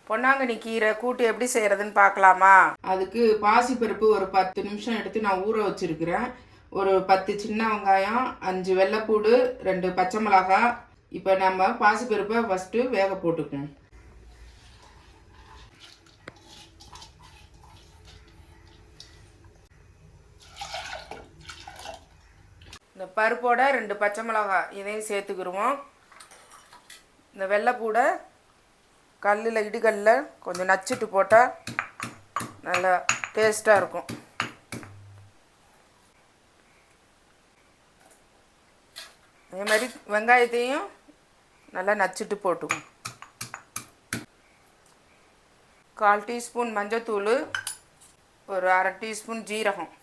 பொன்னாங்கண்ணி கீரை கூட்டு எப்படி செய்கிறதுன்னு பார்க்கலாமா? அதுக்கு பாசிப்பருப்பு ஒரு 10 நிமிஷம் எடுத்து நான் ஊற வச்சுருக்கிறேன். ஒரு 10 சின்ன வெங்காயம், 5 வெள்ளைப்பூடு, 2 பச்சை மிளகாய். இப்போ நம்ம பாசிப்பருப்பை ஃபஸ்ட்டு வேக போட்டுக்கணும். இந்த பருப்போட 2 பச்சை மிளகாய் இதையும் சேர்த்துக்கிடுவோம். இந்த வெள்ளைப்பூடை கல்லில் இடிகல்லில் கொஞ்சம் நச்சுட்டு போட்டால் நல்லா டேஸ்ட்டாக இருக்கும். அதே மாதிரி வெங்காயத்தையும் நல்லா நச்சுட்டு போட்டுக்கும். 1/4 டீஸ்பூன் மஞ்சத்தூள், ஒரு 1/2 டீஸ்பூன் ஜீரகம்,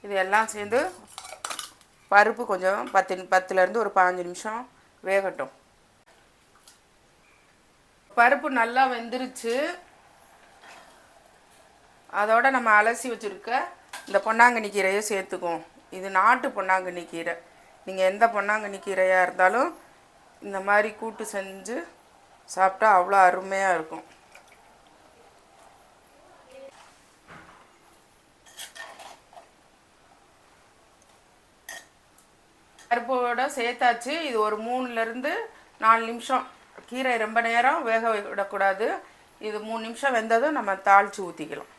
இது எல்லாம் சேர்ந்து பருப்பு கொஞ்சம் 10லேருந்து ஒரு 15 நிமிஷம் வேகட்டும். பருப்பு நல்லா வெந்துருச்சு. அதோடு நம்ம அலசி வச்சுருக்க இந்த பொன்னாங்கண்ணி கீரையை சேர்த்துக்குவோம். இது நாட்டு பொன்னாங்கண்ணி கீரை. நீங்கள் எந்த பொன்னாங்கண்ணி கீரையாக இருந்தாலும் இந்த மாதிரி கூட்டு செஞ்சு சாப்பிட்டா அவ்வளோ அருமையாக இருக்கும். பருப்போடு சேர்த்தாச்சு. இது ஒரு 3லேருந்து 4 நிமிஷம். கீரை ரொம்ப நேரம் வேக விடக்கூடாது. இது 3 நிமிஷம் வெந்ததும் நம்ம தாளித்து ஊற்றிக்கலாம்.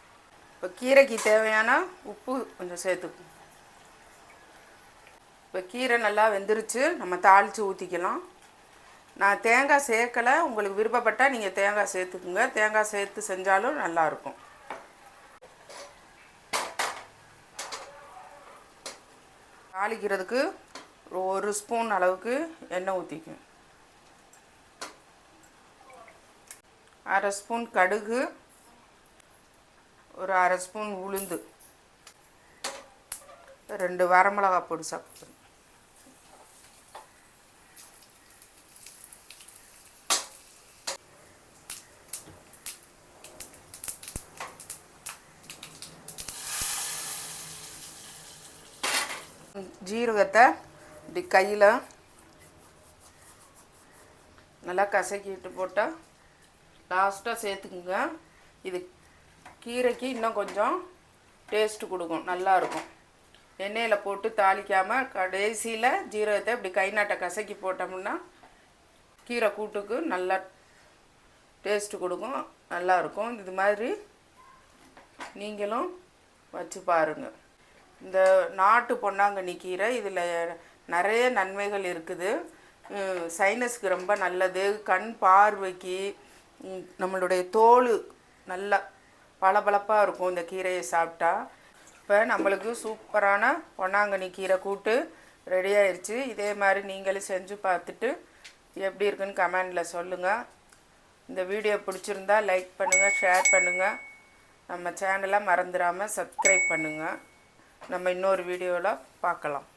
இப்போ கீரைக்கு தேவையான உப்பு கொஞ்சம் சேர்த்துக்கும். இப்போ கீரை நல்லா வெந்துருச்சு, நம்ம தாளித்து ஊற்றிக்கலாம். நான் தேங்காய் சேர்க்கலை. உங்களுக்கு விருப்பப்பட்டால் நீங்கள் தேங்காய் சேர்த்துக்குங்க. தேங்காய் சேர்த்து செஞ்சாலும் நல்லாயிருக்கும். தாளிக்கிறதுக்கு 1 ஸ்பூன் அளவுக்கு எண்ணெய் ஊற்றிக்கும். 1/2 ஸ்பூன் கடுகு, ஒரு 1/2 ஸ்பூன் உளுந்து, 2 வரமிளகாய் பொடிசா, ஜீரகத்தை இப்படி கையில் நல்லா கசக்கிட்டு போட்டால் லாஸ்ட்டாக சேர்த்துக்குங்க. இது கீரைக்கு இன்னும் கொஞ்சம் டேஸ்ட்டு கொடுக்கும், நல்லாயிருக்கும். எண்ணெயில் போட்டு தாளிக்காமல் கடைசியில் ஜீரகத்தை இப்படி கை நாட்டை கசக்கி போட்டோம்னா கீரை கூட்டுக்கு நல்லா டேஸ்ட்டு கொடுக்கும், நல்லாயிருக்கும். இது மாதிரி நீங்களும் வச்சு பாருங்கள். இந்த நாட்டு பொன்னாங்கண்ணி கீரை இதில் நிறைய நன்மைகள் இருக்குது. சைனஸ்க்கு ரொம்ப நல்லது. கண் பார்வைக்கு, நம்மளுடைய தோல் நல்லா பளபளப்பாக இருக்கும் இந்த கீரையை சாப்பிட்டா. இப்போ நம்மளுக்கு சூப்பரான பொன்னாங்கண்ணி கீரை கூட்டு ரெடி ஆயிடுச்சு. இதே மாதிரி நீங்களும் செஞ்சு பார்த்துட்டு எப்படி இருக்குன்னு கமெண்டில் சொல்லுங்கள். இந்த வீடியோ பிடிச்சிருந்தா லைக் பண்ணுங்கள், ஷேர் பண்ணுங்கள். நம்ம சேனலை மறந்துடாமல் சப்ஸ்கிரைப் பண்ணுங்கள். நம்ம இன்னொரு வீடியோவில் பார்க்கலாம்.